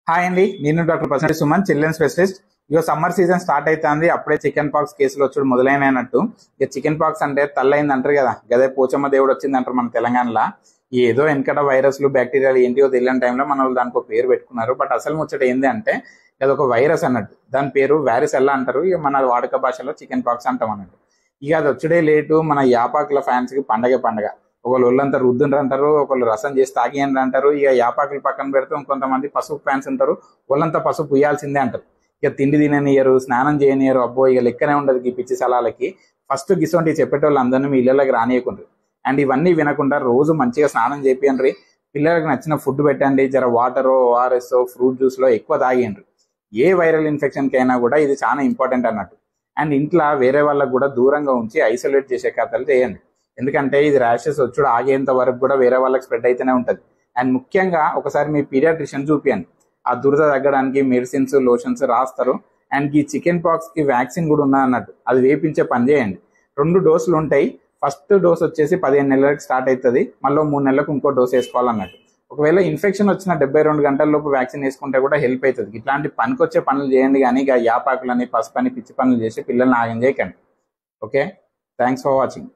Hi అండి, నేను doctor Prasanna Suman, children specialist. ఇక సమ్మర్ సీజన్ స్టార్ట్ అవుతుంది. అప్పుడే చికెన్ పాక్స్ కేసులు వచ్చి మొదలైనట్టు. ఇక చికెన్ పాక్స్ అంటే తల్లైంది అంటారు కదా, గదే పోచమ్మ దేవుడు వచ్చింది అంటారు మన తెలంగాణలో. ఏదో వెనకట వైరస్లు బ్యాక్టీరియాలు ఏంటివో తెలియని టైంలో మన వాళ్ళు దానికి ఒక పేరు పెట్టుకున్నారు. బట్ అసలు ముచ్చట ఏంది అంటే అది ఒక వైరస్ అన్నట్టు. దాని పేరు వ్యారిసెల్లా అంటారు. ఇక మన వాడుక భాషలో చికెన్ పాక్స్ అంటాం అన్నట్టు. ఇక అది వచ్చడే లేటు. మన యాపాకుల ఫ్యాన్స్ కి పండగ. ఒకళ్ళు ఒళ్ళంతా రుద్దుండ్రు అంటారు, ఒకళ్ళు రసం చేసి తాగియండ్రు అంటారు. ఇక యాపాకులు పక్కన పెడితే ఇంకొంతమంది పసుపు ఫ్యాన్స్ ఉంటారు, ఒళ్ళంతా పసుపు పుయ్యాల్సిందే అంటారు. ఇక తిండి తిననియరు, స్నానం చేయనియరు. అబ్బో ఇక లెక్కనే ఉండదు ఈ పిచ్చి సలాలకి. ఫస్ట్ గిసొంటి చెప్పేటోళ్ళు అందరినీ మీ ఇళ్ళకి రానియకుండ్రు. అండ్ ఇవన్నీ వినకుండా రోజు మంచిగా స్నానం చేపియండ్రి. పిల్లలకు నచ్చిన ఫుడ్ పెట్టండి. జర వాటర్, ఓఆర్ఎస్, ఫ్రూట్ జ్యూస్ లో ఎక్కువ తాగియండ్రి. ఏ వైరల్ ఇన్ఫెక్షన్ కి అయినా కూడా ఇది చాలా ఇంపార్టెంట్ అన్నట్టు. అండ్ ఇంట్లో వేరే వాళ్ళకు కూడా దూరంగా ఉంచి ఐసోలేట్ చేసే కథలు చేయండి. ఎందుకంటే ఇది ర్యాషెస్ వచ్చుడు ఆగేంత వరకు కూడా వేరే వాళ్ళకి స్ప్రెడ్ అయితేనే ఉంటుంది. అండ్ ముఖ్యంగా ఒకసారి మీ పీడియాట్రిషియన్ చూపియండి. ఆ దురద తగ్గడానికి మెడిసిన్స్, లోషన్స్ రాస్తారు. అండ్ ఈ చికెన్ పాక్స్ కి వ్యాక్సిన్ కూడా ఉన్నది అన్నట్టు. అది వేపించే పని చేయండి. 2 డోసులు ఉంటాయి. ఫస్ట్ డోస్ వచ్చేసి 15 నెలలకు స్టార్ట్ అవుతుంది. మళ్ళీ 3 నెలలకు ఇంకో డోస్ వేసుకోవాలన్నట్టు. ఒకవేళ ఇన్ఫెక్షన్ వచ్చిన 72 గంటల లోపు వ్యాక్సిన్ వేసుకుంటే కూడా హెల్ప్ అవుతుంది. ఇట్లాంటి పనికొచ్చే పనులు చేయండి, కానీ ఇక యాపాకులని, పసుపని, పిచ్చి పనులు చేసి పిల్లల్ని ఆగం చేయకండి. Okay, thanks for watching.